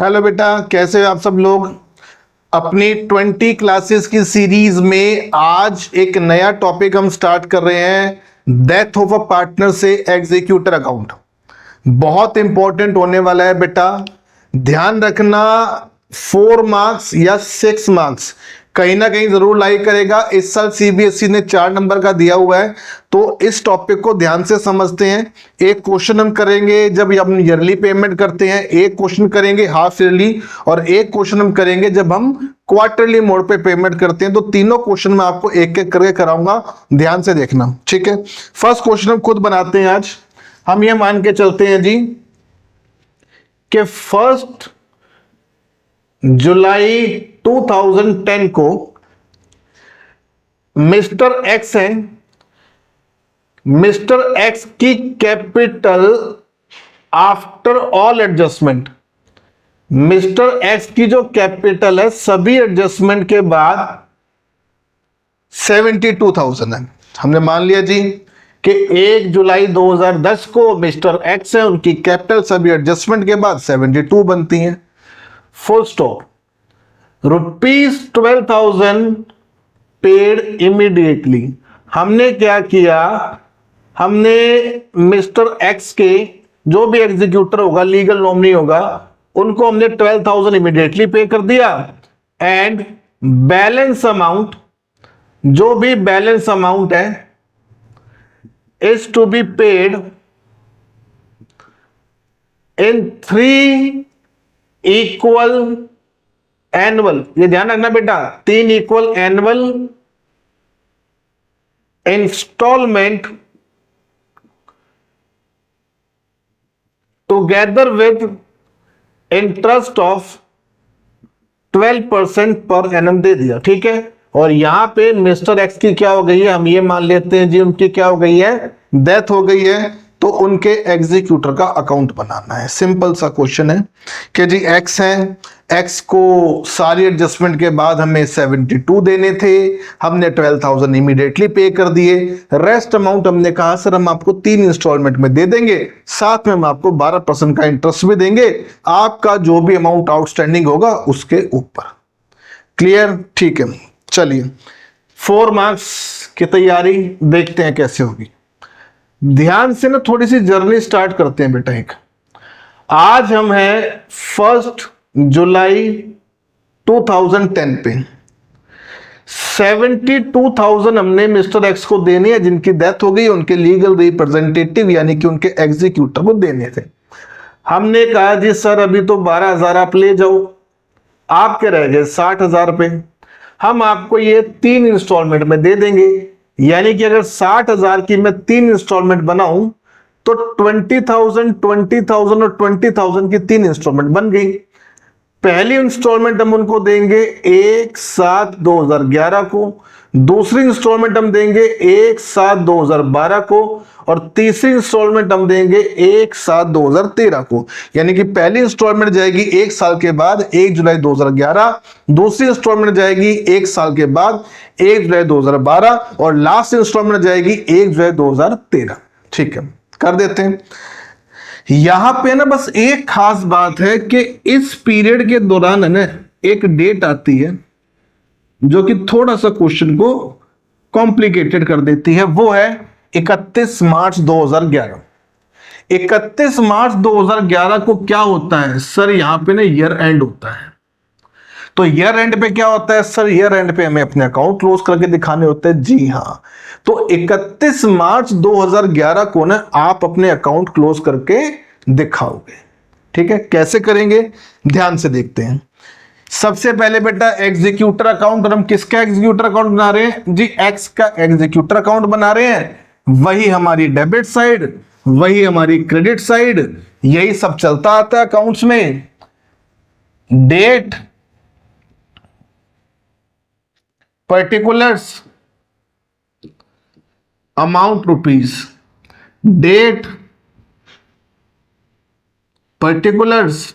Hello बेटा, कैसे हो आप सब लोग। अपनी 20 क्लासेस की सीरीज में आज एक नया टॉपिक हम स्टार्ट कर रहे हैं, डेथ ऑफ अ पार्टनर से एग्जीक्यूटर अकाउंट। बहुत इंपॉर्टेंट होने वाला है बेटा, ध्यान रखना। 4 मार्क्स या 6 मार्क्स कहीं ना कहीं जरूर लाइक करेगा। इस साल सीबीएसई ने 4 नंबर का दिया हुआ है, तो इस टॉपिक को ध्यान से समझते हैं। एक क्वेश्चन हम करेंगे जब हम ईयरली पेमेंट करते हैं, एक क्वेश्चन करेंगे हाफ ईयरली, और एक क्वेश्चन हम करेंगे जब हम क्वार्टरली मोड पे पेमेंट करते हैं। तो तीनों क्वेश्चन मैं आपको एक एक करके कराऊंगा, ध्यान से देखना, ठीक है। फर्स्ट क्वेश्चन हम खुद बनाते हैं आज। हम ये मान के चलते हैं जी कि 1 जुलाई 2010 को मिस्टर एक्स है, मिस्टर एक्स की capital after all adjustment, mister x की जो कैपिटल है सभी एडजस्टमेंट के बाद 72,000 है। हमने मान लिया जी कि 1 जुलाई 2010 को मिस्टर एक्स है, उनकी कैपिटल सभी एडजस्टमेंट के बाद 72 बनती है, फुल स्टॉप। ₹12,000 paid immediately. हमने क्या किया, हमने मिस्टर एक्स के जो भी एग्जीक्यूटर होगा, लीगल नॉमिनी होगा, उनको हमने 12,000 इमीडिएटली पे कर दिया। एंड बैलेंस अमाउंट, जो भी बैलेंस अमाउंट है, is to be paid in 3 equal annual, ये ध्यान रखना बेटा, 3 equal annual installment together with interest of 12% per annum दे दिया, ठीक है। और यहां पे मिस्टर एक्स की क्या हो गई है, हम ये मान लेते हैं जी उनकी क्या हो गई है, डेथ हो गई है, तो उनके एग्जीक्यूटर का अकाउंट बनाना है। सिंपल सा क्वेश्चन है कि जी एक्स है, एक्स को सारी एडजस्टमेंट के बाद हमें 72 देने थे, हमने 12,000 इमीडिएटली पे कर दिए। रेस्ट अमाउंट हमने कहा सर हम आपको 3 इंस्टॉलमेंट में दे देंगे, साथ में हम आपको 12% का इंटरेस्ट भी देंगे, आपका जो भी अमाउंट आउटस्टैंडिंग होगा उसके ऊपर। क्लियर, ठीक है। चलिए 4 मार्क्स की तैयारी देखते हैं कैसे होगी। ध्यान से ना थोड़ी सी जर्नी स्टार्ट करते हैं बेटा। एक आज हम हैं 1 जुलाई 2010 पे, 72,000 हमने मिस्टर एक्स को देने हैं, जिनकी डेथ हो गई, उनके लीगल रिप्रेजेंटेटिव यानी कि उनके एग्जीक्यूटर को देने थे। हमने कहा जी सर अभी तो 12,000 आप ले जाओ, आपके रह गए 60,000 पे, हम आपको ये 3 इंस्टॉलमेंट में दे देंगे। यानी कि अगर 60,000 की मैं 3 इंस्टॉलमेंट बनाऊं तो 20,000, 20,000 और 20,000 की 3 इंस्टॉलमेंट बन गई। पहली इंस्टॉलमेंट हम उनको देंगे 1/7/2011 को, दूसरी इंस्टॉलमेंट हम देंगे 1/7/2012 को, और तीसरी इंस्टॉलमेंट हम देंगे 1/7/2013 को। यानी कि पहली इंस्टॉलमेंट जाएगी 1 साल के बाद 1 जुलाई 2011, दूसरी इंस्टॉलमेंट जाएगी 1 साल के बाद 1 जुलाई 2012, और लास्ट इंस्टॉलमेंट जाएगी 1 जुलाई 2013। ठीक है, कर देते हैं। यहां पे ना बस एक खास बात है कि इस पीरियड के दौरान है ना एक डेट आती है जो कि थोड़ा सा क्वेश्चन को कॉम्प्लिकेटेड कर देती है, वो है 31 मार्च 2011। 31 मार्च 2011 को क्या होता है सर, यहां पे ना ईयर एंड होता है। तो ईयर एंड पे क्या होता है सर, ईयर एंड पे हमें अपने अकाउंट क्लोज करके दिखाने होते हैं। जी हाँ, तो 31 मार्च 2011 को ना आप अपने अकाउंट क्लोज करके दिखाओगे। ठीक है, कैसे करेंगे ध्यान से देखते हैं। सबसे पहले बेटा एग्जीक्यूटर अकाउंट, और हम किसका एग्जीक्यूटर अकाउंट बना रहे हैं जी, एक्स का एग्जीक्यूटर अकाउंट बना रहे हैं। वही हमारी डेबिट साइड, वही हमारी क्रेडिट साइड, यही सब चलता आता है अकाउंट्स में। Date, particulars, amount rupees, date, particulars,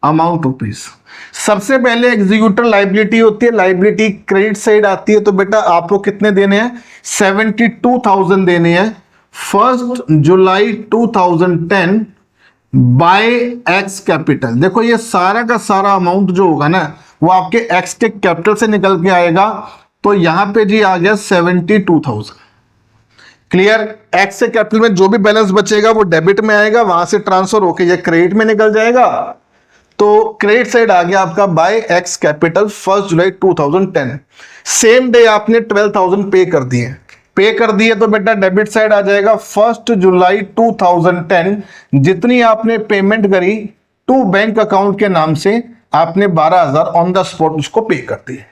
amount rupees. सबसे पहले एग्जीक्यूटर लाइबिलिटी होती है, लाइबिलिटी क्रेडिट साइड आती है। तो बेटा आपको कितने देने हैं, 72,000 देने हैं 1 जुलाई 2010 बाय एक्स कैपिटल। देखो ये सारा का सारा अमाउंट जो होगा ना वो आपके एक्स के कैपिटल से निकल के आएगा। तो यहां पे जी आ गया 72,000। क्लियर। एक्स से कैपिटल में जो भी बैलेंस बचेगा वो डेबिट में आएगा, वहां से ट्रांसफर होके ये क्रेडिट में निकल जाएगा। तो क्रेडिट साइड आ गया आपका बाय एक्स कैपिटल 1 जुलाई 2010। सेम डे आपने 12,000 पे कर दिए तो बेटा डेबिट साइड आ जाएगा 1 जुलाई 2010। जितनी आपने पेमेंट करी टू बैंक अकाउंट के नाम से आपने 12,000 ऑन द स्पॉट उसको पे कर दिए।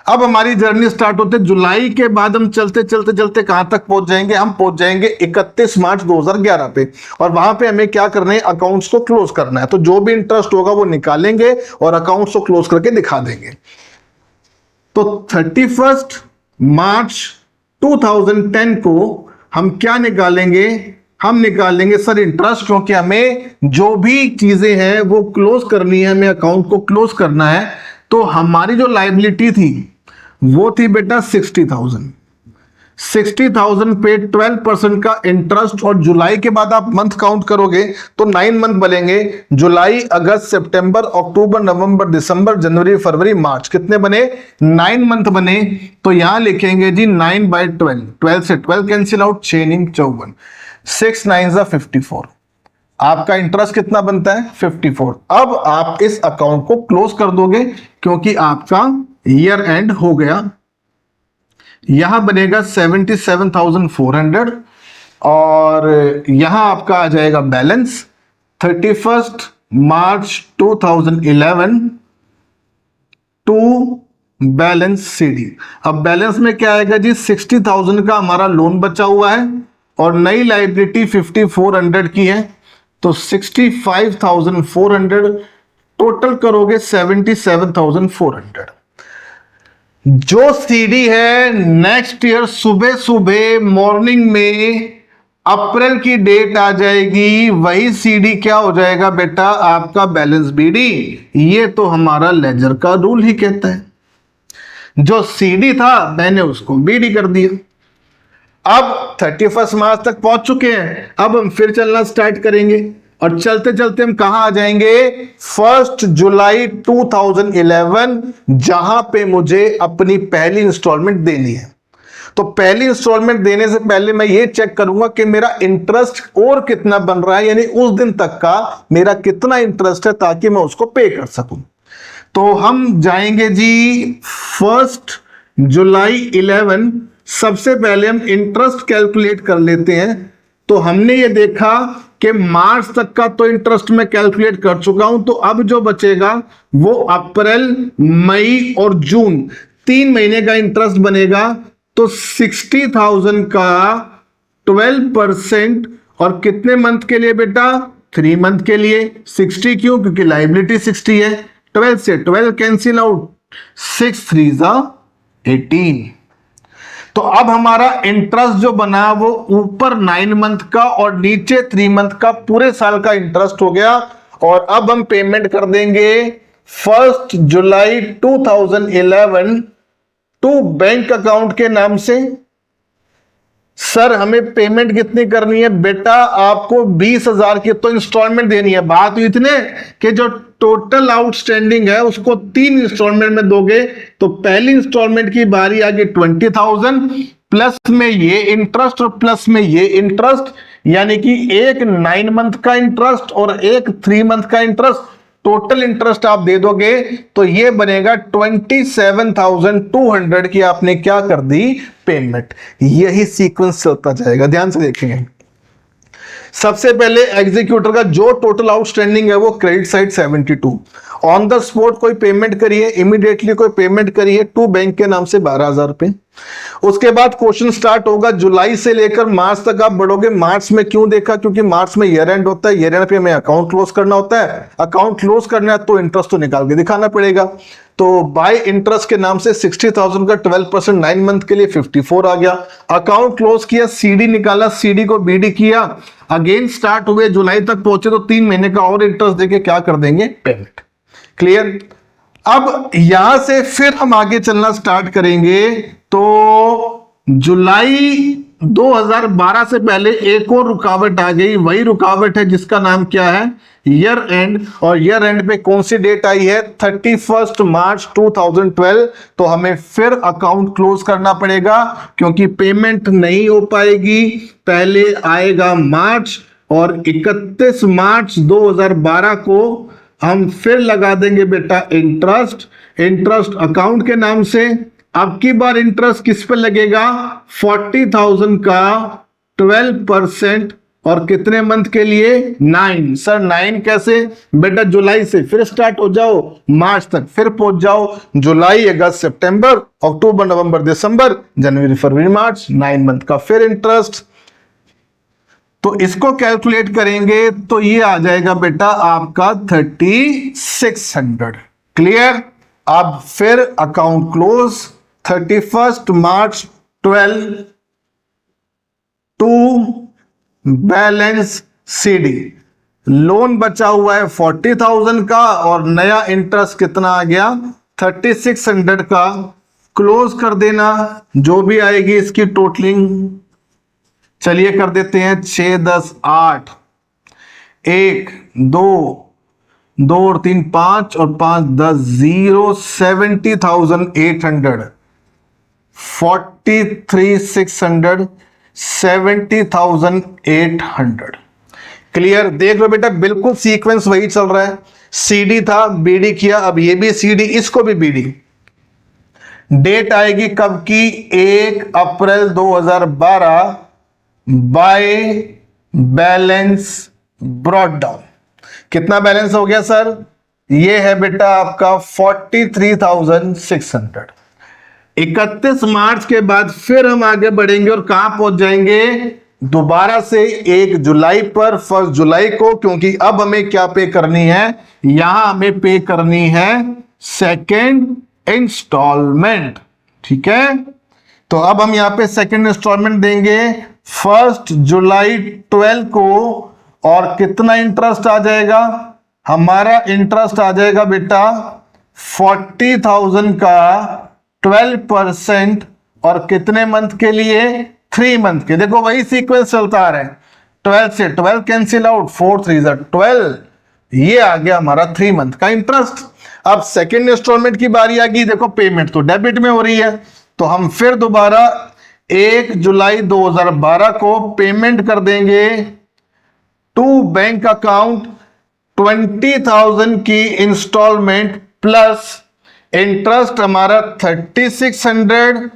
अब हमारी जर्नी स्टार्ट होते जुलाई के बाद हम चलते चलते चलते कहां तक पहुंच जाएंगे, हम पहुंच जाएंगे 31 मार्च 2011 पे। और वहां पे हमें क्या करना है, अकाउंट्स को क्लोज करना है। तो जो भी इंटरेस्ट होगा वो निकालेंगे और अकाउंट्स को क्लोज करके दिखा देंगे। तो 31 मार्च 2010 को हम क्या निकालेंगे, हम निकालेंगे सर इंटरेस्ट, क्योंकि हमें जो भी चीजें हैं वो क्लोज करनी है, हमें अकाउंट को क्लोज करना है। तो हमारी जो लायबिलिटी थी वो थी बेटा 60,000 पे 12% का इंटरेस्ट। और जुलाई के बाद आप मंथ काउंट करोगे तो 9 मंथ बनेंगे, जुलाई अगस्त सितंबर अक्टूबर नवंबर दिसंबर जनवरी फरवरी मार्च। कितने बने, 9 मंथ बने। तो यहां लिखेंगे जी 9/12, 12 से 12 कैंसिल आउट, 6 9 54, 6 9 54। आपका इंटरेस्ट कितना बनता है 54। अब आप इस अकाउंट को क्लोज कर दोगे क्योंकि आपका ईयर एंड हो गया। यहां बनेगा 77,400 और यहां आपका आ जाएगा balance 31 March 2011 to balance CD. अब बैलेंस में क्या आएगा जी, 60,000 का हमारा लोन बचा हुआ है और नई लायबिलिटी 5,400 की है। तो 65,400 टोटल करोगे 77,400। जो सीडी है नेक्स्ट ईयर सुबह सुबह मॉर्निंग में अप्रैल की डेट आ जाएगी, वही सीडी क्या हो जाएगा बेटा, आपका बैलेंस बीडी। ये तो हमारा लेजर का रूल ही कहता है। जो सीडी था मैंने उसको बीडी कर दिया। अब 31 मार्च तक पहुंच चुके हैं, अब हम फिर चलना स्टार्ट करेंगे और चलते चलते हम कहां आ जाएंगे, 1 जुलाई 2011, जहां पे मुझे अपनी पहली इंस्टॉलमेंट देनी है। तो पहली इंस्टॉलमेंट देने से पहले मैं ये चेक करूंगा कि मेरा इंटरेस्ट और कितना बन रहा है, यानी उस दिन तक का मेरा कितना इंटरेस्ट है, ताकि मैं उसको पे कर सकूं। तो हम जाएंगे जी 1 जुलाई 11। सबसे पहले हम इंटरेस्ट कैलकुलेट कर लेते हैं। तो हमने ये देखा कि मार्च तक का तो इंटरेस्ट मैं कैलकुलेट कर चुका हूं, तो अब जो बचेगा वो अप्रैल मई और जून 3 महीने का इंटरेस्ट बनेगा। तो 60,000 का 12% और कितने मंथ के लिए बेटा, 3 मंथ के लिए। 60 क्यों, क्योंकि लायबिलिटी 60 है। 12 से 12 कैंसिल आउट, 6 3 18। तो अब हमारा इंटरेस्ट जो बना वो ऊपर 9 मंथ का और नीचे 3 मंथ का पूरे साल का इंटरेस्ट हो गया। और अब हम पेमेंट कर देंगे 1 जुलाई 2011 टू बैंक अकाउंट के नाम से। सर हमें पेमेंट कितनी करनी है बेटा, आपको 20,000 की तो इंस्टॉलमेंट देनी है। बात हुई इतने कि जो टोटल आउटस्टैंडिंग है उसको 3 इंस्टॉलमेंट में दोगे। तो पहली इंस्टॉलमेंट की बारी आ गई 20,000 प्लस में ये इंटरेस्ट और प्लस में ये इंटरेस्ट, यानी कि एक 9 मंथ का इंटरेस्ट और एक 3 मंथ का इंटरेस्ट। टोटल इंटरेस्ट आप दे दोगे तो ये बनेगा 27,200 की आपने क्या कर दी, पेमेंट। यही सीक्वेंस चलता जाएगा, ध्यान से देखेंगे। सबसे पहले एग्जीक्यूटर का जो टोटल आउटस्टैंडिंग है वो credit side 72, on the spot कोई पेमेंट करिए, इमीडिएटली कोई पेमेंट करिए टू बैंक के नाम से 12,000 रुपए। उसके बाद क्वेश्चन स्टार्ट होगा, जुलाई से लेकर मार्च तक आप बढ़ोगे। मार्च में क्यों देखा, क्योंकि मार्च में ईयर एंड होता है, ईयर एंड पे हमें अकाउंट क्लोज करना होता है। अकाउंट क्लोज करना है तो इंटरेस्ट तो निकाल के दिखाना पड़ेगा। तो बाय इंटरेस्ट के नाम से 60,000 का 12% 9 मंथ के लिए 54 आ गया। अकाउंट क्लोज किया, सीडी निकाला, सीडी को बीडी किया, अगेन स्टार्ट हुए, जुलाई तक पहुंचे तो 3 महीने का और इंटरेस्ट देके क्या कर देंगे, पेमेंट। क्लियर। अब यहां से फिर हम आगे चलना स्टार्ट करेंगे। तो जुलाई 2012 से पहले एक और रुकावट आ गई, वही रुकावट है जिसका नाम क्या है, ईयर एंड। और ईयर एंड पे कौन सी डेट आई है, 31 मार्च 2012। तो हमें फिर अकाउंट क्लोज करना पड़ेगा क्योंकि पेमेंट नहीं हो पाएगी। पहले आएगा मार्च और 31 मार्च 2012 को हम फिर लगा देंगे बेटा इंटरेस्ट, इंटरेस्ट अकाउंट के नाम से। अब की बार इंटरेस्ट किस पे लगेगा, 40,000 का 12%। और कितने मंथ के लिए, 9। सर 9 कैसे, बेटा जुलाई से फिर स्टार्ट हो जाओ, मार्च तक फिर पहुंच जाओ, जुलाई अगस्त सितंबर अक्टूबर नवंबर दिसंबर जनवरी फरवरी मार्च, 9 मंथ का फिर इंटरेस्ट। तो इसको कैलकुलेट करेंगे तो ये आ जाएगा बेटा आपका 3600। क्लियर। अब फिर account close 31 March 12 to balance CD. Loan बचा हुआ है 40,000 का और नया इंटरेस्ट कितना आ गया, 3600 का। क्लोज कर देना, जो भी आएगी इसकी टोटलिंग। चलिए कर देते हैं 6 10 8, 1 2 2 और 3 5 और 5 10 0 70,800 43,600 70,800। क्लियर। देख लो बेटा बिल्कुल सीक्वेंस वही चल रहा है, सीडी था बीडी किया, अब ये भी सीडी इसको भी बीडी। डेट आएगी कब की, 1 अप्रैल 2012 बाय बैलेंस ब्रॉट डाउन। कितना बैलेंस हो गया सर, ये है बेटा आपका 43,600। 31 मार्च के बाद फिर हम आगे बढ़ेंगे और कहां पहुंच जाएंगे, दोबारा से 1 जुलाई पर, 1 जुलाई को, क्योंकि अब हमें क्या पे करनी है, यहां हमें पे करनी है सेकेंड इंस्टॉलमेंट। ठीक है, तो अब हम यहां पे सेकेंड इंस्टॉलमेंट देंगे 1 जुलाई 12 को। और कितना इंटरेस्ट आ जाएगा, हमारा इंटरेस्ट आ जाएगा बेटा 40,000 का 12%। और कितने मंथ के लिए, 3 मंथ के। देखो वही सीक्वेंस चलता आ रहा है, 12 से 12 कैंसिल आउट, 4 3 12, ये आ गया हमारा 3 मंथ का इंटरेस्ट। अब सेकेंड इंस्टॉलमेंट की बारी आ गई। देखो पेमेंट तो डेबिट में हो रही है, तो हम फिर दोबारा 1 जुलाई 2012 को पेमेंट कर देंगे टू बैंक अकाउंट 20,000 की इंस्टॉलमेंट प्लस इंटरेस्ट हमारा 3600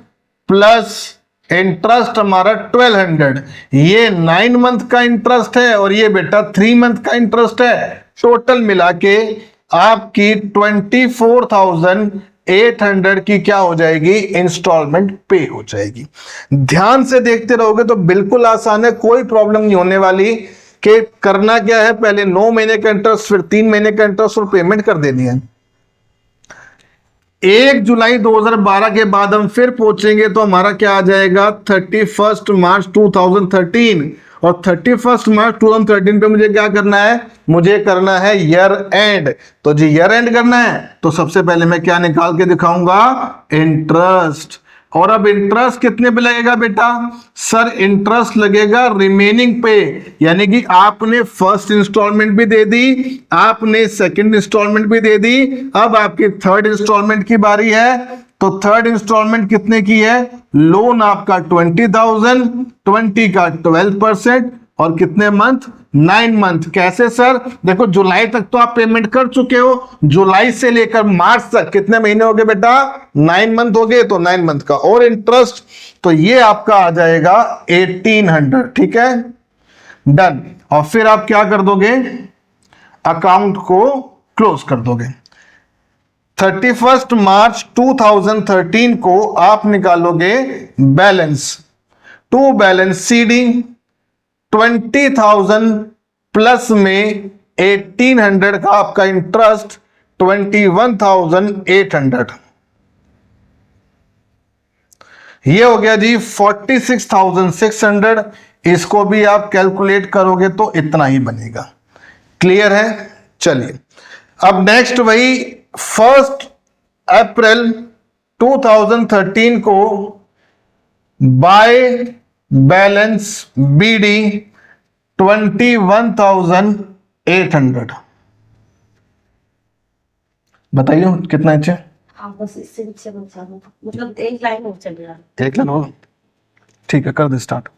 प्लस इंटरेस्ट हमारा 1200। ये 9 मंथ का इंटरेस्ट है और ये बेटा 3 मंथ का इंटरेस्ट है। टोटल मिला के आपकी 24,800 की क्या हो जाएगी, इंस्टॉलमेंट पे हो जाएगी। ध्यान से देखते रहोगे तो बिल्कुल आसान है, कोई प्रॉब्लम नहीं होने वाली। कि करना क्या है, पहले 9 महीने का इंटरेस्ट, फिर 3 महीने का इंटरेस्ट और पेमेंट कर देनी है। 1 जुलाई 2012 के बाद हम फिर पहुंचेंगे तो हमारा क्या आ जाएगा, 31 मार्च 2013। और 31 मार्च 2013 पे मुझे क्या करना है, मुझे करना है ईयर एंड। तो जी ईयर एंड करना है तो सबसे पहले मैं क्या निकाल के दिखाऊंगा, इंटरेस्ट। और अब इंटरेस्ट कितने पे लगेगा बेटा, सर इंटरेस्ट लगेगा रिमेनिंग पे। यानी कि आपने फर्स्ट इंस्टॉलमेंट भी दे दी, आपने सेकंड इंस्टॉलमेंट भी दे दी, अब आपकी थर्ड इंस्टॉलमेंट की बारी है। तो थर्ड इंस्टॉलमेंट कितने की है, लोन आपका 20,000, 20 का 12% और कितने मंथ, 9 मंथ। कैसे सर, देखो जुलाई तक तो आप पेमेंट कर चुके हो, जुलाई से लेकर मार्च तक कितने महीने हो गए बेटा, 9 मंथ हो गए, तो 9 मंथ का और इंटरेस्ट। तो ये आपका आ जाएगा 1800। ठीक है, डन। और फिर आप क्या कर दोगे, अकाउंट को क्लोज कर दोगे। 31 मार्च 2013 को आप निकालोगे balance to balance CD 20,000 plus में 1800 का आपका इंटरेस्ट 21,800। ये हो गया जी 46,600। इसको भी आप कैलकुलेट करोगे तो इतना ही बनेगा। क्लियर है। चलिए अब नेक्स्ट वही 1 अप्रैल 2013 को बाय बैलेंस बीडी 21,800। बताइए कितना इंच है? बस इससे नीचे बचा दो, मतलब एक लाइन हो चलेगा। एक लाइन होगा, ठीक है, कर दे स्टार्ट।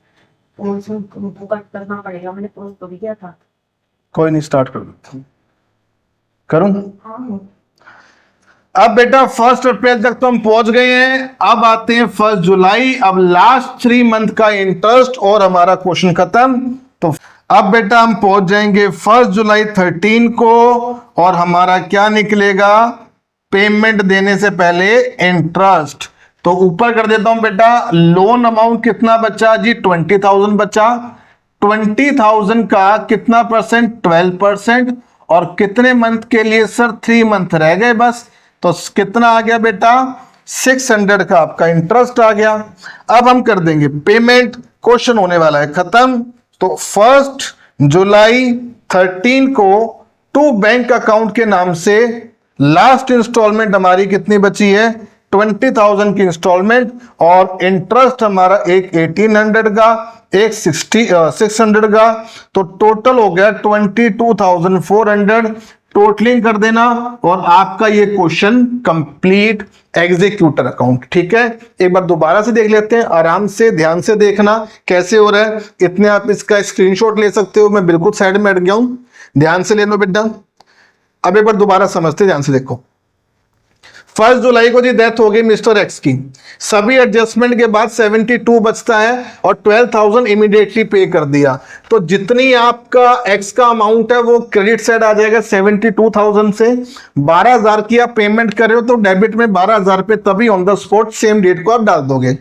और उसको कट करना पड़ेगा, मैंने पोज तो भी किया था। कोई नहीं, स्टार्ट कर देता हूं। करूं? हाँ अब बेटा 1 अप्रैल तक तो हम पहुंच गए हैं, अब आते हैं 1 जुलाई। अब लास्ट 3 मंथ का इंटरेस्ट और हमारा क्वेश्चन खत्म। तो अब बेटा हम पहुंच जाएंगे 1 जुलाई 13 को, और हमारा क्या निकलेगा? पेमेंट देने से पहले इंटरेस्ट। तो ऊपर कर देता हूं बेटा, लोन अमाउंट कितना बचा जी? 20,000 बचा। 20,000 का कितना परसेंट? 12%। और कितने मंथ के लिए सर? 3 मंथ रह गए बस। तो कितना आ गया बेटा? 600 का आपका इंटरेस्ट आ गया। अब हम कर देंगे पेमेंट, क्वेश्चन होने वाला है खत्म। तो 1 जुलाई 13 को टू बैंक अकाउंट के नाम से लास्ट इंस्टॉलमेंट हमारी कितनी बची है? 20,000 की इंस्टॉलमेंट, और इंटरेस्ट हमारा एक 1800 का, एक 600 का। तो टोटल हो गया 22,400। टोटलिंग कर देना और आपका ये क्वेश्चन कंप्लीट। एग्जीक्यूटर अकाउंट, ठीक है। एक बार दोबारा से देख लेते हैं, आराम से ध्यान से देखना कैसे हो रहा है। इतने आप इसका स्क्रीनशॉट ले सकते हो, मैं बिल्कुल साइड में हट गया हूं, ध्यान से ले लो बेटा। अब एक बार दोबारा समझते, ध्यान से देखो। 1 जुलाई को जी डेथ हो गई मिस्टर एक्स की, सभी एडजस्टमेंट के बाद 72 बचता है, और 12,000 इमीडिएटली पे कर दिया। तो जितनी आपका एक्स का अमाउंट है वो क्रेडिट साइड आ जाएगा 72,000 से। 12,000 की आप पेमेंट कर रहे हो तो डेबिट में 12,000 पे तभी on the spot same date को आप डाल दोगे।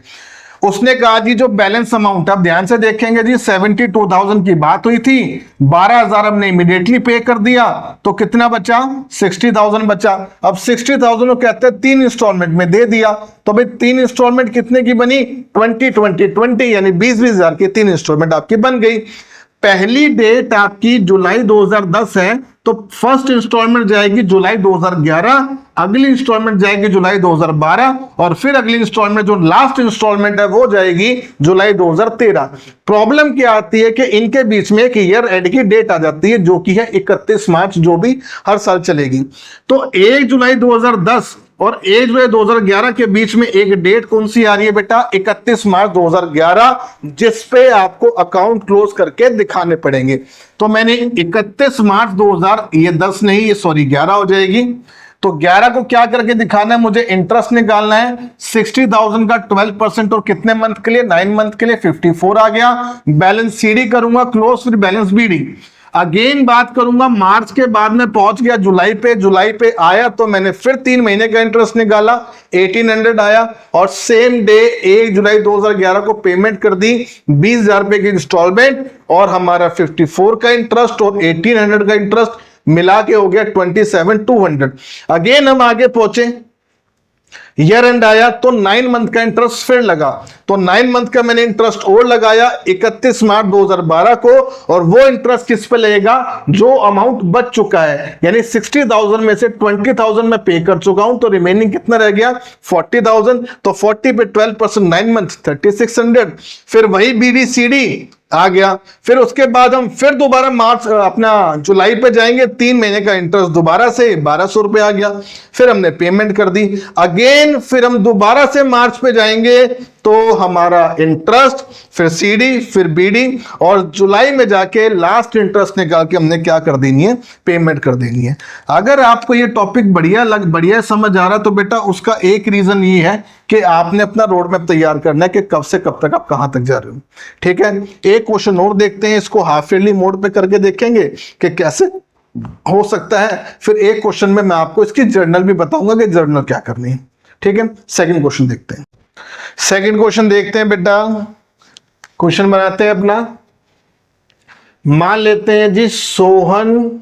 उसने कहा जी जो बैलेंस अमाउंट, आप ध्यान से देखेंगे जी, 72,000 की बात हुई थी, 12,000 हमने इमीडिएटली पे कर दिया, तो कितना बचा? 60,000 बचा। अब 60,000 को कहते हैं 3 इंस्टॉलमेंट में दे दिया, तो भाई 3 इंस्टॉलमेंट कितने की बनी? 20 यानी 20,000 की 3 इंस्टॉलमेंट आपकी बन गई। पहली डेट आपकी जुलाई 2010 है, तो फर्स्ट इंस्टॉलमेंट जाएगी जुलाई 2011, अगली इंस्टॉलमेंट जाएगी जुलाई 2012, और फिर अगली इंस्टॉलमेंट जो लास्ट इंस्टॉलमेंट है वो जाएगी जुलाई 2013। प्रॉब्लम क्या आती है कि इनके बीच में एक ईयर एंड की डेट आ जाती है जो कि है 31 मार्च, जो भी हर साल चलेगी। तो 1 जुलाई 2010 और 1 जुलाई 2011 के बीच में एक डेट कौन सी आ रही है बेटा? 31 मार्च 2011, जिस पे आपको अकाउंट क्लोज करके दिखाने पड़ेंगे। तो मैंने 31 मार्च 2000, ये 10 नहीं, ये सॉरी 11 हो जाएगी। तो 11 को क्या करके दिखाना है? मुझे इंटरेस्ट निकालना है। 60,000 का 12%, और कितने मंथ के लिए? 9 मंथ के लिए 54 आ गया। बैलेंस सीडी करूंगा क्लोज, फिर बैलेंस बीडी। अगेन बात करूंगा मार्च के बाद में पहुंच गया जुलाई पे, जुलाई पे आया तो मैंने फिर 3 महीने का इंटरेस्ट निकाला, 1800 आया, और सेम डे 1 जुलाई 2011 को पेमेंट कर दी 20,000 रुपए की इंस्टॉलमेंट, और हमारा 54 का इंटरेस्ट और 1800 का इंटरेस्ट मिला के हो गया 27,200। अगेन हम आगे पहुंचे, ईयर एंड आया तो 9 मंथ का इंटरेस्ट फिर लगा, तो 9 मंथ का मैंने इंटरेस्ट और लगाया 31 मार्च 2012 को, और वो इंटरेस्ट किस पे लगेगा? जो अमाउंट बच चुका है, यानी 60,000 में से 20,000 मैं पे कर चुका हूं, तो रिमेनिंग कितना रह गया? 40,000। तो 40 पे 12%, 9 मंथ 3600। फिर वही बीडीसीडी आ गया। फिर उसके बाद हम फिर दोबारा मार्च अपना जुलाई पे जाएंगे, 3 महीने का इंटरेस्ट दोबारा से 1,200 रुपए आ गया, फिर हमने पेमेंट कर दी। अगेन फिर हम दोबारा से मार्च पे जाएंगे, तो हमारा इंटरेस्ट, फिर सीडी, फिर बीडी, और जुलाई में जाके लास्ट इंटरेस्ट निकाल के हमने क्या कर देनी है? पेमेंट कर देनी है। अगर आपको ये टॉपिक बढ़िया समझ आ रहा, तो बेटा उसका एक रीजन ये है कि आपने अपना रोड मैप तैयार करना है कि कब से कब तक आप कहां तक जा रहे हो। ठीक है, एक क्वेश्चन और देखते हैं, इसको हाफ ईयरली मोड पे करके देखेंगे कि कैसे हो सकता है। फिर एक क्वेश्चन में मैं आपको इसकी जर्नल भी बताऊंगा कि जर्नल क्या करनी है। ठीक है, सेकंड क्वेश्चन देखते हैं। सेकंड क्वेश्चन देखते हैं बेटा, क्वेश्चन बनाते हैं अपना। मान लेते हैं जी Sohan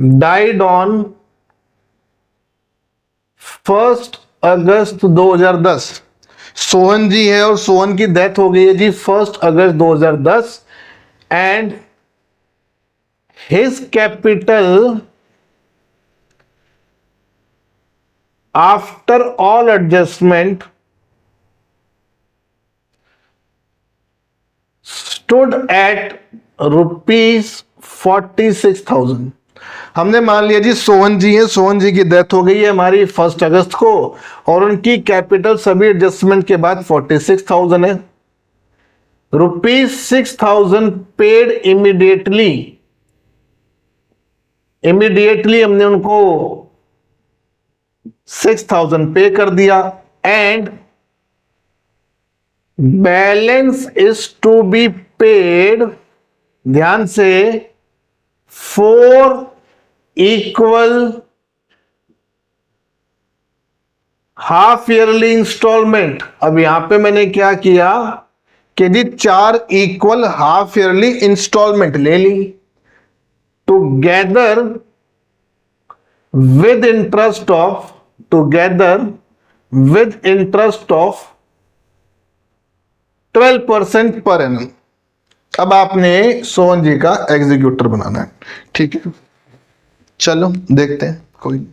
died on 1 August 2010। Sohan जी है और सोहन की डेथ हो गई है जी 1 August 2010, and his capital after all adjustment stood at ₹46,000। हमने मान लिया जी सोहन जी हैं, सोहन जी की डेथ हो गई है हमारी 1 अगस्त को, और उनकी कैपिटल सभी एडजस्टमेंट के बाद 46,000 है। ₹6,000 पेड इमीडिएटली हमने उनको 6,000 पे कर दिया, and balance is to be paid, ध्यान से, 4 इक्वल हाफ ईयरली इंस्टॉलमेंट। अब यहां पे मैंने क्या किया कि जी 4 इक्वल हाफ ईयरली इंस्टॉलमेंट ले ली, together with interest of 12% per annum. अब आपने सोहन जी का एग्जीक्यूटर बनाना है, ठीक है। चलो देखते हैं, कोई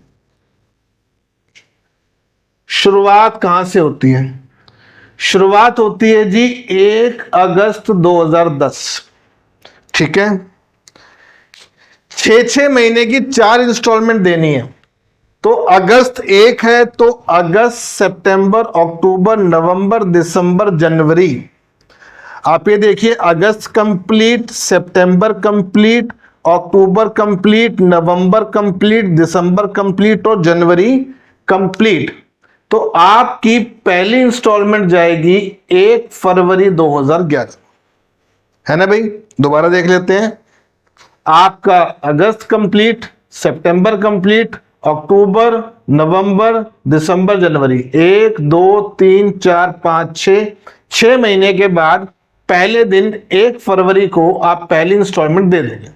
शुरुआत कहां से होती है? शुरुआत होती है जी 1 अगस्त 2010, ठीक है। 6 महीने की 4 इंस्टॉलमेंट देनी है, तो अगस्त 1 है तो अगस्त, सितंबर, अक्टूबर, नवंबर, दिसंबर, जनवरी। आप ये देखिए, अगस्त कंप्लीट, सितंबर कंप्लीट, अक्टूबर कंप्लीट, नवंबर कंप्लीट, दिसंबर कंप्लीट और जनवरी कंप्लीट। तो आपकी पहली इंस्टॉलमेंट जाएगी 1 फरवरी 2011, है ना भाई? दोबारा देख लेते हैं। आपका अगस्त कंप्लीट, सितंबर कंप्लीट, अक्टूबर, नवंबर, दिसंबर, जनवरी, 1 2 3 4 5 6 महीने के बाद पहले दिन 1 फरवरी को आप पहली इंस्टॉलमेंट दे देंगे।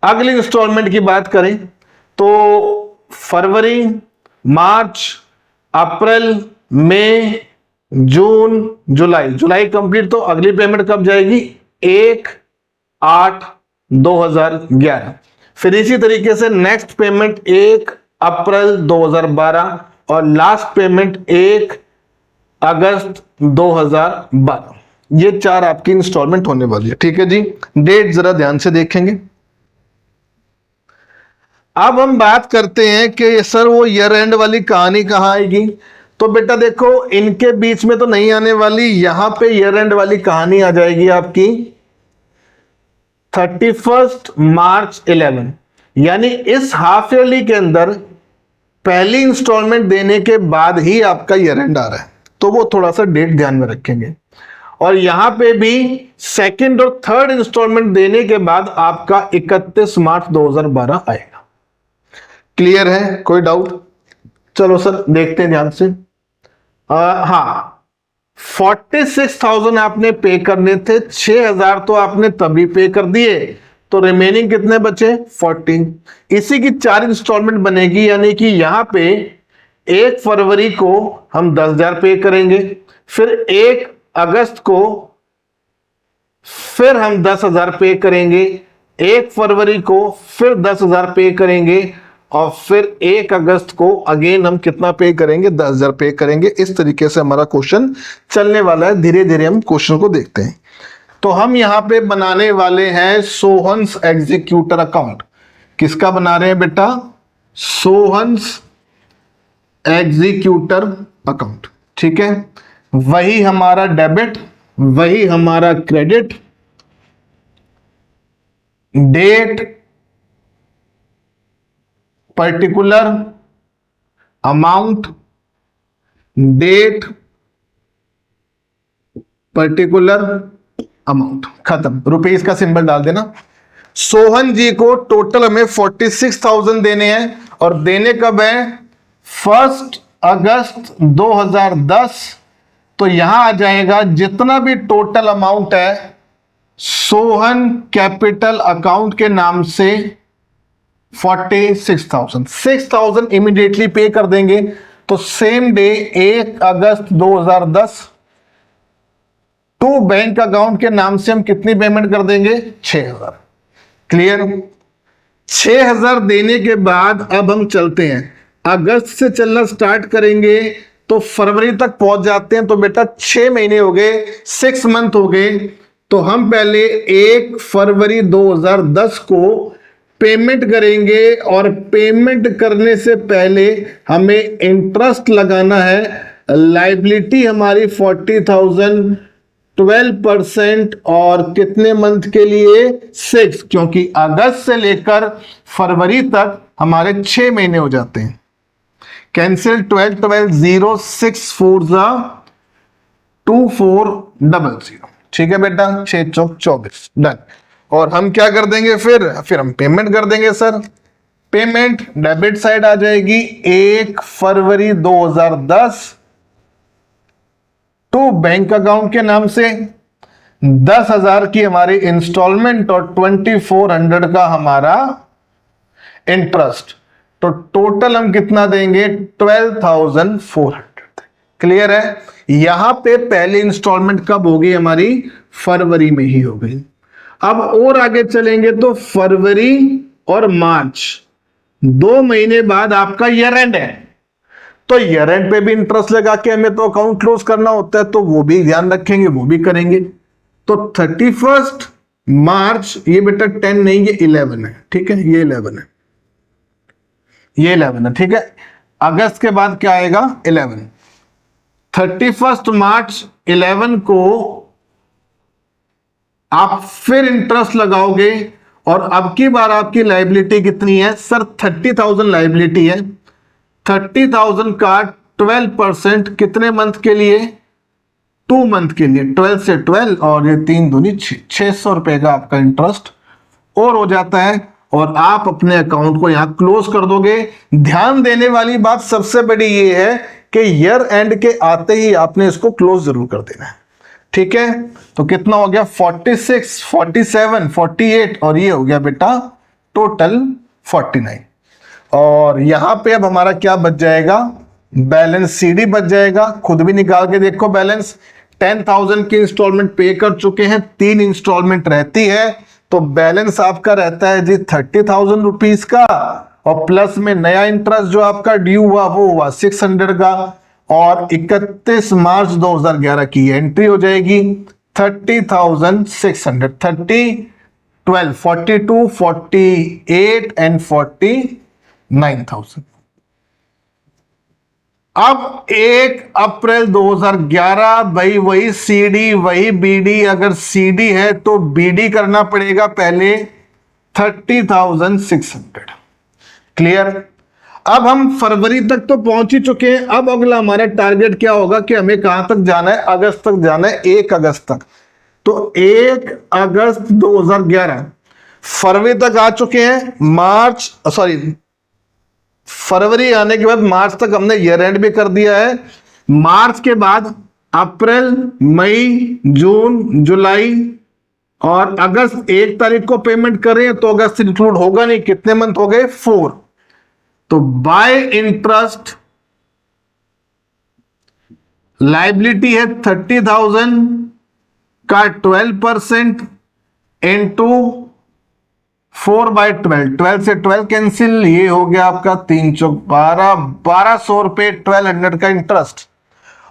अगली इंस्टॉलमेंट की बात करें तो फरवरी, मार्च, अप्रैल, मई, जून, जुलाई कंप्लीट, तो अगली पेमेंट कब जाएगी? 1/8/2011। फिर इसी तरीके से नेक्स्ट पेमेंट 1 अप्रैल 2012 और लास्ट पेमेंट 1 अगस्त 2012। ये 4 आपकी इंस्टॉलमेंट होने वाली है, ठीक है जी। डेट जरा ध्यान से देखेंगे। अब हम बात करते हैं कि सर वो ईयर एंड वाली कहानी कहां आएगी। तो बेटा देखो, इनके बीच में तो नहीं आने वाली, यहां पे ईयर एंड वाली कहानी आ जाएगी आपकी 31 मार्च 11, यानी इस हाफ ईयरली के अंदर पहली इंस्टॉलमेंट देने के बाद ही आपका ईयर एंड आ रहा है, तो वो थोड़ा सा डेट ध्यान में रखेंगे। और यहां पे भी सेकंड और थर्ड इंस्टॉलमेंट देने के बाद आपका 31 मार्च 2012 आएगा। क्लियर है? कोई डाउट? चलो सर देखते हैं ध्यान से। हाँ, 46,000 आपने पे करने थे, 6,000 तो आपने तभी पे कर दिए, तो रिमेनिंग कितने बचे? 14। इसी की 4 इंस्टॉलमेंट बनेगी, यानी कि यहां पे 1 फरवरी को हम 10,000 पे करेंगे, फिर 1 अगस्त को फिर हम 10,000 पे करेंगे, 1 फरवरी को फिर 10,000 पे करेंगे, और फिर 1 अगस्त को अगेन हम कितना पे करेंगे? 10,000 पे करेंगे। इस तरीके से हमारा क्वेश्चन चलने वाला है। धीरे धीरे हम क्वेश्चन को देखते हैं। तो हम यहां पे बनाने वाले हैं सोहन्स एग्जीक्यूटर अकाउंट। किसका बना रहे हैं बेटा? सोहन्स एग्जीक्यूटर अकाउंट, ठीक है। वही हमारा डेबिट, वही हमारा credit, date, particular amount, date, particular amount, खत्म। रुपीस का सिंबल डाल देना। सोहन जी को टोटल हमें 46,000 देने हैं, और देने कब है? 1 अगस्त 2010। तो यहां आ जाएगा जितना भी टोटल अमाउंट है सोहन कैपिटल अकाउंट के नाम से 46,000। 6,000 इमीडिएटली पे कर देंगे, तो same day 1 August 2010 to bank account के नाम से हम कितनी पेमेंट कर देंगे? 6,000। क्लियर? 6,000 देने के बाद अब हम चलते हैं, अगस्त से चलना स्टार्ट करेंगे तो फरवरी तक पहुंच जाते हैं। तो बेटा 6 महीने हो गए, 6 मंथ हो गए। तो हम पहले 1 फरवरी 2010 को पेमेंट करेंगे और पेमेंट करने से पहले हमें इंटरेस्ट लगाना है। लायबिलिटी हमारी 40,000, 12% और कितने मंथ के लिए 6, क्योंकि अगस्त से लेकर फरवरी तक हमारे 6 महीने हो जाते हैं। कैंसिल 12 12 0 6 4 2400। ठीक है बेटा, 6 चौक 24 डन। और हम क्या कर देंगे फिर हम पेमेंट कर देंगे सर। पेमेंट डेबिट साइड आ जाएगी 1 फरवरी 2010 टू बैंक अकाउंट के नाम से 10,000 की हमारी इंस्टॉलमेंट और 2400 का हमारा इंटरेस्ट। तो टोटल हम कितना देंगे 12,400। क्लियर है। यहां पे पहली इंस्टॉलमेंट कब होगी हमारी, फरवरी में ही हो गई। अब और आगे चलेंगे तो फरवरी और मार्च 2 महीने बाद आपका ईयर एंड है, तो ईयर एंड पे भी इंटरेस्ट लगा के हमें तो अकाउंट क्लोज करना होता है, तो वो भी ध्यान रखेंगे, वो भी करेंगे। तो 31 मार्च, ये बेटा 10 नहीं, ये 11 है। ठीक है, ये 11 है, ये 11 है। ठीक है, अगस्त के बाद क्या आएगा 11। 31 मार्च 11 को आप फिर इंटरेस्ट लगाओगे और अब की बार आपकी लायबिलिटी कितनी है सर, 30,000 लायबिलिटी है। 30,000 का 12% कितने मंथ के लिए, 2 मंथ के लिए। 12 से 12 और ये 3 दूनी 600 रुपए का आपका इंटरेस्ट और हो जाता है, और आप अपने अकाउंट को यहां क्लोज कर दोगे। ध्यान देने वाली बात सबसे बड़ी ये है कि ईयर एंड के आते ही आपने इसको क्लोज जरूर कर देना है। ठीक है, तो कितना हो गया 46, 47, 48 और ये हो गया बेटा टोटल 49। और यहां पे अब हमारा क्या बच जाएगा, बैलेंस सीडी बच जाएगा। खुद भी निकाल के देखो बैलेंस। 10,000 की इंस्टॉलमेंट पे कर चुके हैं, 3 इंस्टॉलमेंट रहती है, तो बैलेंस आपका रहता है जी 30,000 रुपीज का, और प्लस में नया इंटरेस्ट जो आपका ड्यू हुआ वो हुआ 600 का, और 31 मार्च 2011 की एंट्री हो जाएगी 30,600। 30, 12, 42, 48 एंड 49,000। अब 1 अप्रैल 2011 भाई वही सीडी वही बीडी, अगर सीडी है तो बीडी करना पड़ेगा पहले 30,600। क्लियर। अब हम फरवरी तक तो पहुंच ही चुके हैं। अब अगला हमारा टारगेट क्या होगा कि हमें कहां तक जाना है, अगस्त तक जाना है, 1 अगस्त तक। तो 1 अगस्त 2011 फरवरी तक आ चुके हैं। फरवरी आने के बाद मार्च तक हमने ईयर एंड भी कर दिया है। मार्च के बाद अप्रैल, मई, जून, जुलाई और अगस्त 1 तारीख को पेमेंट कर रहे हैं, तो अगस्त इंक्लूड होगा नहीं। कितने मंथ हो गए 4। तो बाय इंटरेस्ट लायबिलिटी है 30,000 का 12% इंटू 4/12। 12 से 12 कैंसिल, ये हो गया आपका 3 चौक 12, 1200 रुपए 1200 का इंटरेस्ट।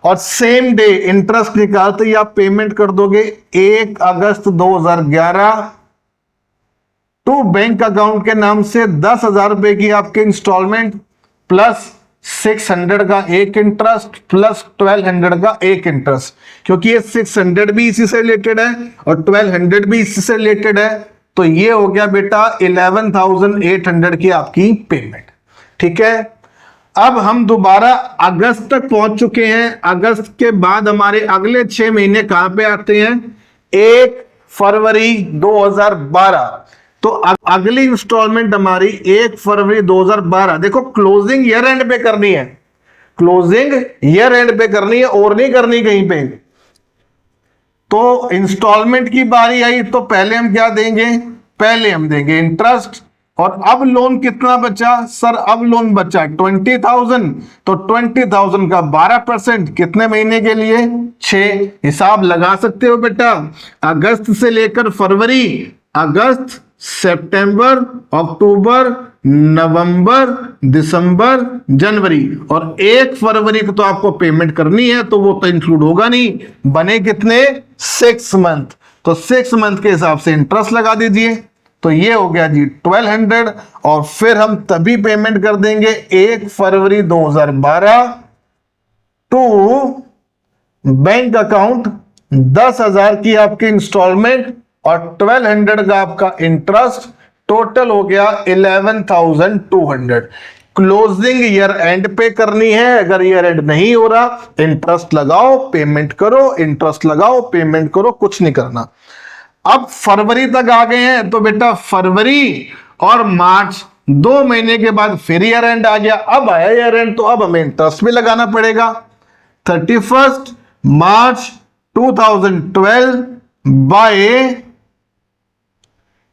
और सेम डे इंटरेस्ट निकालते ही आप पेमेंट कर दोगे 1 अगस्त 2011 टू बैंक अकाउंट के नाम से 10,000 रुपए की आपके इंस्टॉलमेंट प्लस 600 का एक इंटरेस्ट प्लस 1200 का एक इंटरेस्ट, क्योंकि ये 600 भी इसी से रिलेटेड है और 1200 भी इसी से रिलेटेड है। तो ये हो गया बेटा 11,800 की आपकी पेमेंट। ठीक है, अब हम दोबारा अगस्त तक पहुंच चुके हैं। अगस्त के बाद हमारे अगले 6 महीने कहां पे आते हैं, 1 फरवरी 2012। तो अगली इंस्टॉलमेंट हमारी 1 फरवरी 2012। देखो क्लोजिंग ईयर एंड पे करनी है, क्लोजिंग ईयर एंड पे करनी है और नहीं करनी कहीं पे। तो इंस्टॉलमेंट की बारी आई तो पहले हम क्या देंगे, पहले हम देंगे इंटरेस्ट। और अब लोन कितना बचा सर, अब लोन बचा 20,000। तो 20,000 का 12% कितने महीने के लिए 6। हिसाब लगा सकते हो बेटा, अगस्त से लेकर फरवरी, अगस्त, सितंबर, अक्टूबर, नवंबर, दिसंबर, जनवरी और 1 फरवरी को तो आपको पेमेंट करनी है, तो वो तो इंक्लूड होगा नहीं। बने कितने 6 मंथ। तो 6 मंथ के हिसाब से इंटरेस्ट लगा दीजिए, तो ये हो गया जी 1200। और फिर हम तभी पेमेंट कर देंगे 1 फरवरी 2012 टू बैंक अकाउंट 10,000 की आपकी इंस्टॉलमेंट और 1200 का आपका इंटरेस्ट, टोटल हो गया 11,200। क्लोजिंग ईयर एंड पे करनी है। अगर ईयर एंड नहीं हो रहा, इंटरेस्ट लगाओ पेमेंट करो, इंटरेस्ट लगाओ पेमेंट करो, कुछ नहीं करना। अब फरवरी तक आ गए हैं, तो बेटा फरवरी और मार्च 2 महीने के बाद फिर ईयर एंड आ गया। अब आया ईयर एंड, तो अब हमें इंटरेस्ट भी लगाना पड़ेगा। 31 मार्च 2012 बाय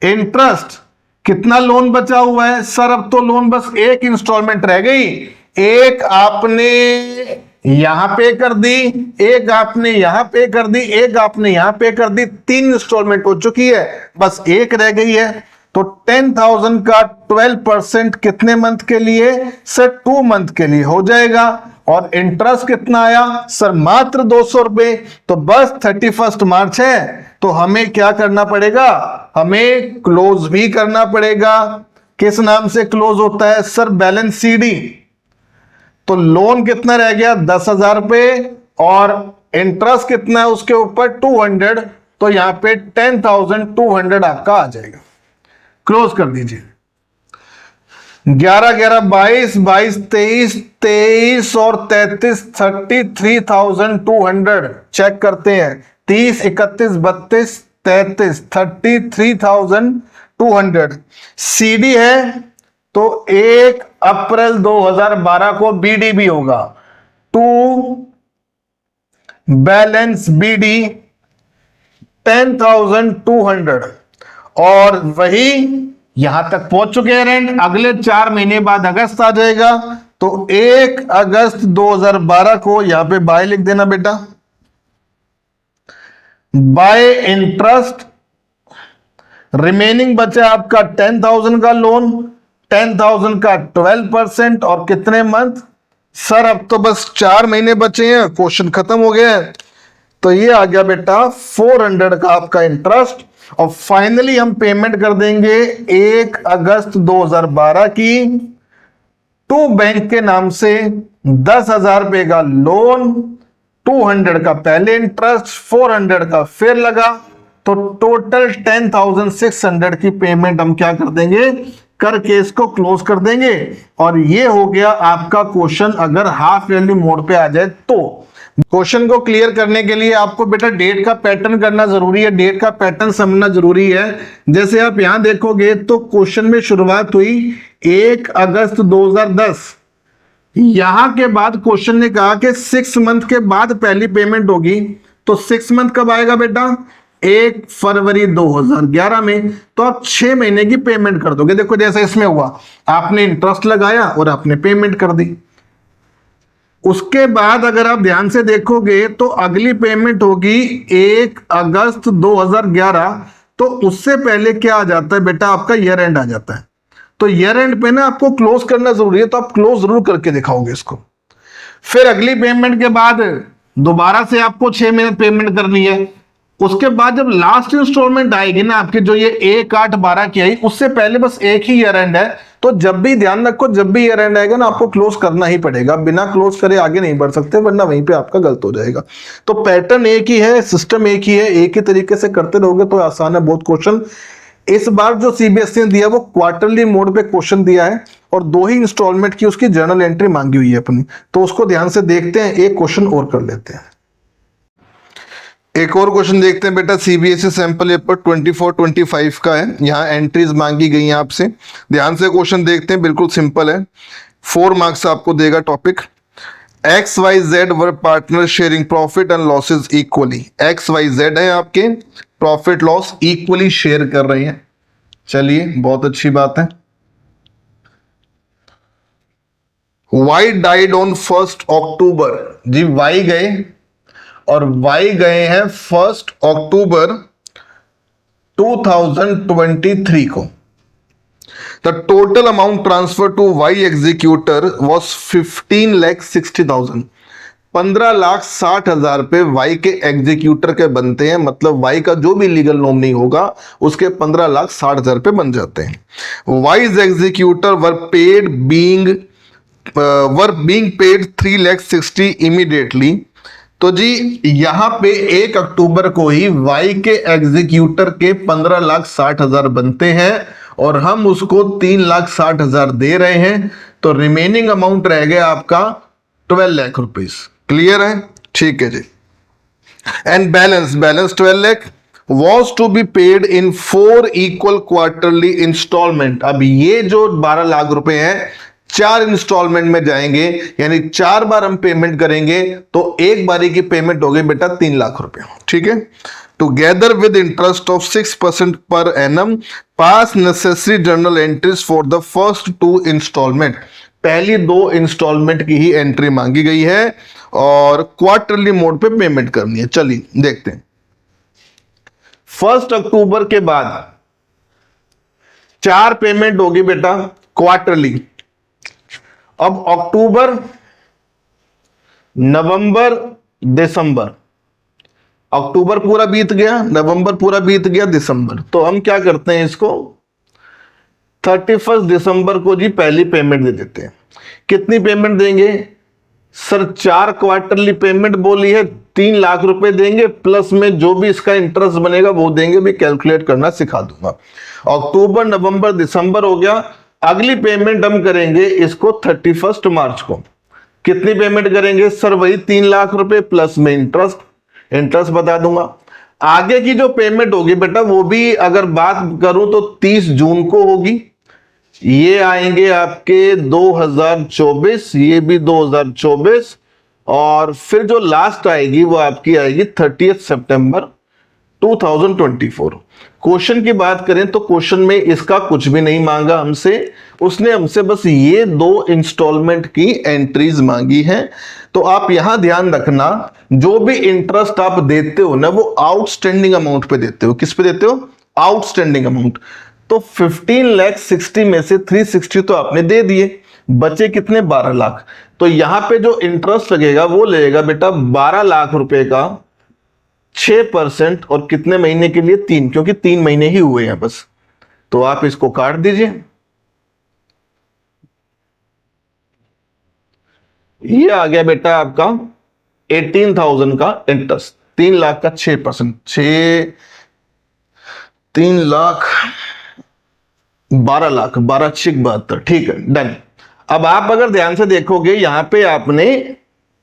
इंटरेस्ट। कितना लोन बचा हुआ है सर? अब तो लोन बस एक इंस्टॉलमेंट रह गई। एक आपने यहां पे कर दी, एक आपने यहां पे कर दी, एक आपने यहां पे कर दी, 3 इंस्टॉलमेंट हो चुकी है, बस एक रह गई है। तो 10,000 का 12% कितने मंथ के लिए सर? 2 मंथ के लिए हो जाएगा। और इंटरेस्ट कितना आया सर? मात्र 200 रुपए। तो बस 31 मार्च है, तो हमें क्या करना पड़ेगा? हमें क्लोज भी करना पड़ेगा। किस नाम से क्लोज होता है सर? Balance CD. तो लोन कितना रह गया? 10,000 रुपए, और इंटरेस्ट कितना है उसके ऊपर? 200। तो यहां पे 10,200 आपका आ जाएगा। क्लोज कर दीजिए। 11 11 22 22 23 23 और 33 33,200 चेक करते हैं। 30 31 32 33 33,200 सीडी है, तो 1 अप्रैल 2012 को बीडीबी होगा। टू बैलेंस बीडी 10,200, और वही यहां तक पहुंच चुके हैं रेंट। अगले 4 महीने बाद अगस्त आ जाएगा, तो 1 अगस्त 2012 को यहां पे बाय लिख देना बेटा। बाय इंटरेस्ट रिमेनिंग बचा आपका 10,000 का लोन, 10,000 का 12%, और कितने मंथ सर? अब तो बस 4 महीने बचे हैं, क्वेश्चन खत्म हो गया है। तो ये आ गया बेटा 400 का आपका इंटरेस्ट। और फाइनली हम पेमेंट कर देंगे 1 अगस्त 2012 की टू बैंक के नाम से 10,000 रुपए का लोन, 200 का पहले इंटरेस्ट, 400 का फिर लगा, तो टोटल 10,600 की पेमेंट हम क्या कर देंगे? करके इसको क्लोज कर देंगे। और ये हो गया आपका क्वेश्चन, अगर हाफ वैल्यू मोड पे आ जाए तो। क्वेश्चन को क्लियर करने के लिए आपको बेटा डेट का पैटर्न करना जरूरी है, डेट का पैटर्न समझना जरूरी है। जैसे आप यहां देखोगे तो क्वेश्चन में शुरुआत हुई 1 अगस्त 2010। यहां के बाद क्वेश्चन ने कहा कि 6 मंथ के बाद पहली पेमेंट होगी, तो 6 मंथ कब आएगा बेटा? 1 फरवरी 2011 में। तो आप 6 महीने की पेमेंट कर दोगे। देखो जैसे इसमें हुआ, आपने इंटरेस्ट लगाया और आपने पेमेंट कर दी। उसके बाद अगर आप ध्यान से देखोगे तो अगली पेमेंट होगी 1 अगस्त 2011। तो उससे पहले क्या आ जाता है बेटा? आपका ईयर एंड आ जाता है। तो ईयर एंड पे ना आपको क्लोज करना जरूरी है, तो आप क्लोज जरूर करके दिखाओगे इसको। फिर अगली पेमेंट के बाद दोबारा से आपको 6 महीने पेमेंट करनी है। उसके बाद जब लास्ट इंस्टॉलमेंट आएगी ना आपकी, जो ये 1/8/12 की आई, उससे पहले बस एक ही ईयर एंड है। तो जब भी ध्यान रखो, जब भी ईयर एंड आएगा ना आपको क्लोज करना ही पड़ेगा। बिना क्लोज करे आगे नहीं बढ़ सकते, वरना वहीं पे आपका गलत हो जाएगा। तो पैटर्न एक ही है, सिस्टम एक ही है, एक ही तरीके से करते रहोगे तो आसान है बहुत क्वेश्चन। इस बार जो सीबीएसई ने दिया वो क्वार्टरली मोड पे क्वेश्चन दिया है, और 2 ही इंस्टॉलमेंट की उसकी जर्नल एंट्री मांगी हुई है अपनी, तो उसको ध्यान से देखते हैं। एक क्वेश्चन और कर लेते हैं। एक और क्वेश्चन देखते हैं बेटा, सीबीएसई सैंपल पेपर 24-25 का है। यहाँ एंट्रीज मांगी गई हैं आपसे, ध्यान से क्वेश्चन देखते हैं। बिल्कुल सिंपल है, 4 मार्क्स आपको देगा topic. XYZ were partner sharing profit and losses equally. XYZ है आपके, प्रॉफिट लॉस इक्वली शेयर कर रहे हैं। चलिए बहुत अच्छी बात है। Y died on 1 October. जी Y गए, और Y गए हैं 1 अक्टूबर 2023 को। The total amount transfer to Y executor was 15,60,000। 15,60,000 रुपए वाई के एग्जीक्यूटर के बनते हैं, मतलब वाई का जो भी लीगल नॉमिनी होगा उसके 15,60,000 रुपए बन जाते हैं। Wise executor were being paid 3,60,000 immediately. तो जी यहां पे 1 अक्टूबर को ही वाई के एग्जीक्यूटर के 15,60,000 बनते हैं और हम उसको 3,60,000 दे रहे हैं, तो रिमेनिंग अमाउंट रह गया आपका 12 लाख रुपीस। क्लियर है? ठीक है जी। And balance 12 lakh was to be paid in 4 equal quarterly installment. अब ये जो 12 लाख रुपए हैं 4 इंस्टॉलमेंट में जाएंगे, यानी 4 बार हम पेमेंट करेंगे, तो एक बारी की पेमेंट हो गई बेटा 3 लाख रुपए। ठीक है। Together with interest of 6% per annum pass necessary journal entries for the first 2 installment. पहली 2 इंस्टॉलमेंट की ही एंट्री मांगी गई है और क्वार्टरली मोड पे पेमेंट करनी है। चलिए देखते हैं। 1 अक्टूबर के बाद 4 पेमेंट होगी बेटा क्वार्टरली। अब अक्टूबर, नवंबर, दिसंबर, अक्टूबर पूरा बीत गया, नवंबर पूरा बीत गया, दिसंबर, तो हम क्या करते हैं इसको 31 दिसंबर को जी पहली पेमेंट दे देते हैं। कितनी पेमेंट देंगे सर? 4 क्वार्टरली पेमेंट बोली है, 3 लाख रुपए देंगे, प्लस में जो भी इसका इंटरेस्ट बनेगा वो देंगे, भी कैलकुलेट करना सिखा दूंगा। अक्टूबर, नवंबर, दिसंबर हो गया। अगली पेमेंट हम करेंगे इसको 31 मार्च को। कितनी पेमेंट करेंगे सर? वही 3 लाख रुपए प्लस में इंटरेस्ट बता दूंगा। आगे की जो पेमेंट होगी बेटा वो भी अगर बात करूं तो 30 जून को होगी। ये आएंगे आपके 2024, ये भी 2024, और फिर जो लास्ट आएगी वो आपकी आएगी 30 सितंबर 2024। क्वेश्चन की बात करें तो क्वेश्चन में इसका कुछ भी नहीं मांगा हमसे, उसने हमसे बस ये 2 इंस्टॉलमेंट की एंट्रीज मांगी है। तो आप यहां ध्यान रखना, जो भी इंटरेस्ट आप देते हो ना वो आउटस्टैंडिंग अमाउंट पे देते हो। किस पे देते हो? Outstanding amount. तो 15,60,000 में से 360 तो आपने दे दिए, बचे कितने? 12 लाख। तो यहां पे जो इंटरेस्ट लगेगा वो लगेगा बेटा 12 लाख रुपए का 6%, और कितने महीने के लिए? 3, क्योंकि 3 महीने ही हुए हैं बस। तो आप इसको काट दीजिए। ये आ गया बेटा आपका 18,000 का इंटरेस्ट, 3 लाख का 6%, 3 लाख 12 लाख, 12 6 72। ठीक है, डन। अब आप अगर ध्यान से देखोगे यहां पे आपने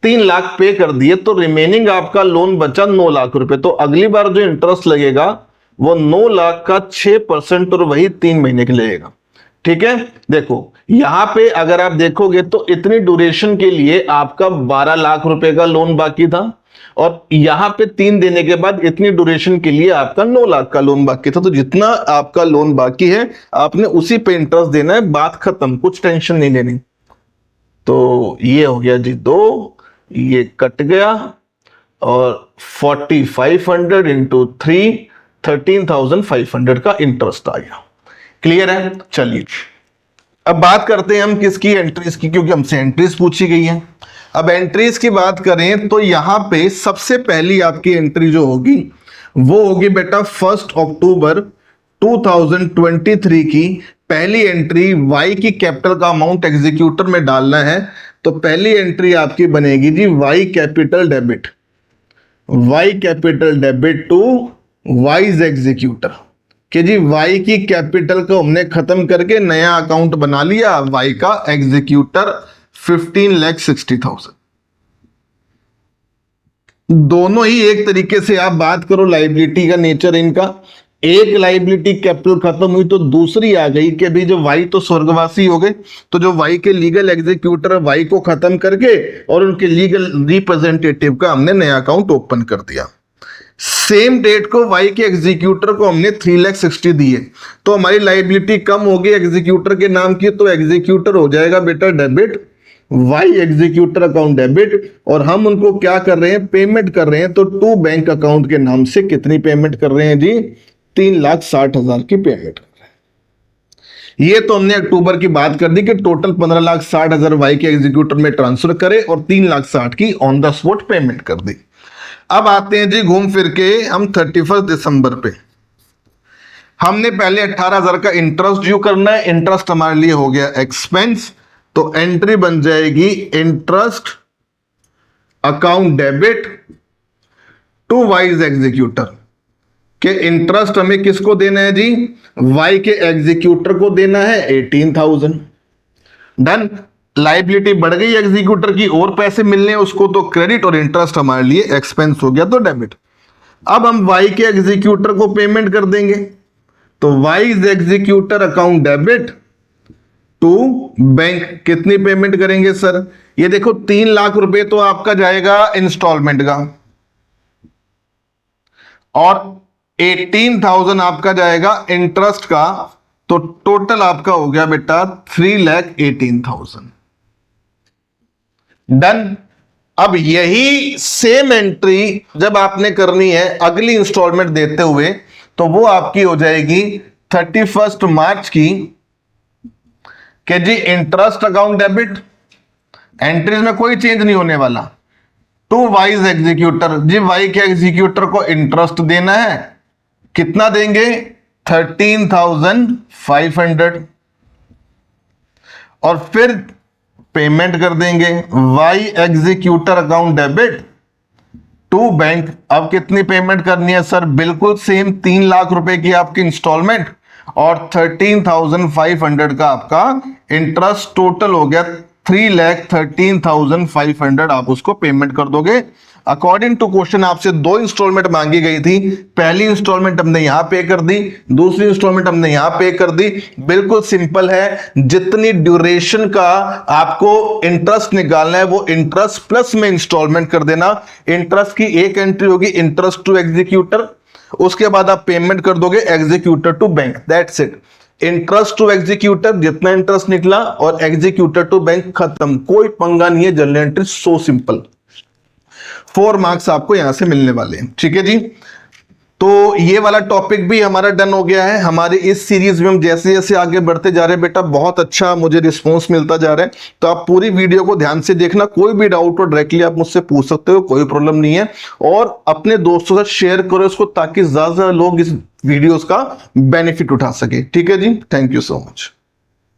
3 लाख पे कर दिए, तो रिमेनिंग आपका लोन बचा 9 लाख रुपए। तो अगली बार जो इंटरेस्ट लगेगा वो 9 लाख का 6% और वही 3 महीने के लगेगा। ठीक है। देखो यहां पे अगर आप देखोगे तो इतनी ड्यूरेशन के लिए आपका 12 लाख रुपए का लोन बाकी था, और यहां पे 3 देने के बाद इतनी ड्यूरेशन के लिए आपका 9 लाख का लोन बाकी था। तो जितना आपका लोन बाकी है आपने उसी पे इंटरेस्ट देना है, बात खत्म, कुछ टेंशन नहीं लेनी। तो ये हो गया जी 2, ये कट गया, और 4500 इंटू 3, 13,500 का इंटरेस्ट आ गया। क्लियर है? चलिए अब बात करते हैं हम किसकी? एंट्रीज की, क्योंकि हमसे एंट्रीज पूछी गई है। अब एंट्रीज की बात करें तो यहां पे सबसे पहली आपकी एंट्री जो होगी वो होगी बेटा 1 अक्टूबर 2023 की पहली एंट्री। वाई की कैपिटल का अमाउंट एग्जीक्यूटर में डालना है, तो पहली एंट्री आपकी बनेगी जी Y capital debit, Y capital debit to Y's executor, कि जी वाई की कैपिटल को हमने खत्म करके नया अकाउंट बना लिया, वाई का एग्जीक्यूटर 15,60,000। दोनों ही एक तरीके से आप बात करो लाइबिलिटी का नेचर इनका, एक लाइबिलिटी कैपिटल खत्म हुई तो दूसरी आ गई कि अभी जो वाई तो स्वर्गवासी हो गए, तो जो वाई के लीगल एग्जीक्यूटर वाई को खत्म करके और उनके लीगल रिप्रेजेंटेटिव का हमने नया अकाउंट ओपन कर दिया। सेम डेट को वाई के एग्जीक्यूटर को हमने 3,60,000 दिए, तो हमारी लाइबिलिटी कम होगी एग्जीक्यूटर के नाम की, तो एग्जीक्यूटर हो जाएगा बेटा debit, Y executor account debit, और हम उनको क्या कर रहे हैं? पेमेंट कर रहे हैं। तो टू बैंक अकाउंट के नाम से कितनी पेमेंट कर रहे हैं जी? 3,60,000 की पेमेंट कर रहे हैं। ये तो हमने अक्टूबर की बात कर दी कि टोटल 15,60,000 वाई के एग्जीक्यूटर में ट्रांसफर करे और 3,60,000 की ऑन द स्पॉट पेमेंट कर दी। अब आते हैं जी घूम फिर के हम 31 दिसंबर पे। हमने पहले 18,000 का इंटरेस्ट ड्यू करना है, इंटरेस्ट हमारे लिए हो गया एक्सपेंस, तो एंट्री बन जाएगी interest account debit to Y's executor के इंटरेस्ट हमें किसको देना है जी, वाई के एग्जीक्यूटर को देना है 18,000। डन। लाइबिलिटी बढ़ गई एग्जीक्यूटर की और पैसे मिलने हैं उसको, तो क्रेडिट और इंटरेस्ट हमारे लिए एक्सपेंस हो गया तो डेबिट। अब हम वाई के एग्जीक्यूटर को पेमेंट कर देंगे, तो Y's executor account debit to bank कितनी पेमेंट करेंगे सर, ये देखो 3 लाख रुपए तो आपका जाएगा इंस्टॉलमेंट का और 18,000 आपका जाएगा इंटरेस्ट का, तो टोटल आपका हो गया बेटा 3,18,000। डन। अब यही सेम एंट्री जब आपने करनी है अगली इंस्टॉलमेंट देते हुए, तो वो आपकी हो जाएगी 31 मार्च की कि जी इंटरेस्ट अकाउंट डेबिट, एंट्रीज में कोई चेंज नहीं होने वाला, टू वाइज एग्जीक्यूटर, जी वाई के एग्जीक्यूटर को इंटरेस्ट देना है, कितना देंगे 13,500 और फिर पेमेंट कर देंगे Y executor account debit to bank. अब कितनी पेमेंट करनी है सर, बिल्कुल सेम 3 लाख रुपए की आपकी इंस्टॉलमेंट और 13,500 का आपका इंटरेस्ट, टोटल हो गया 3,13,500 आप उसको पेमेंट कर दोगे। अकॉर्डिंग टू क्वेश्चन आपसे 2 इंस्टॉलमेंट मांगी गई थी, पहली इंस्टॉलमेंट हमने यहां पे कर दी, दूसरी इंस्टॉलमेंट हमने यहां पे कर दी। बिल्कुल सिंपल है, जितनी ड्यूरेशन का आपको इंटरेस्ट निकालना है वो इंटरेस्ट प्लस में इंस्टॉलमेंट कर देना। इंटरेस्ट की एक एंट्री होगी इंटरेस्ट टू एग्जीक्यूटर, उसके बाद आप पेमेंट कर दोगे executor to bank, that's it. Interest to executor जितना इंटरेस्ट निकला और एग्जीक्यूटर टू बैंक खत्म, कोई पंगा नहीं है, general entry so simple. 4 marks आपको यहां से मिलने वाले हैं, ठीक है जी। तो ये वाला टॉपिक भी हमारा डन हो गया है। हमारे इस सीरीज में हम जैसे जैसे आगे बढ़ते जा रहे हैं बेटा, बहुत अच्छा मुझे रिस्पॉन्स मिलता जा रहा है, तो आप पूरी वीडियो को ध्यान से देखना, कोई भी डाउट हो डायरेक्टली आप मुझसे पूछ सकते हो, कोई प्रॉब्लम नहीं है। और अपने दोस्तों से शेयर करो इसको ताकि ज्यादा लोग इस वीडियोस का बेनिफिट उठा सके, ठीक है जी। Thank you so much.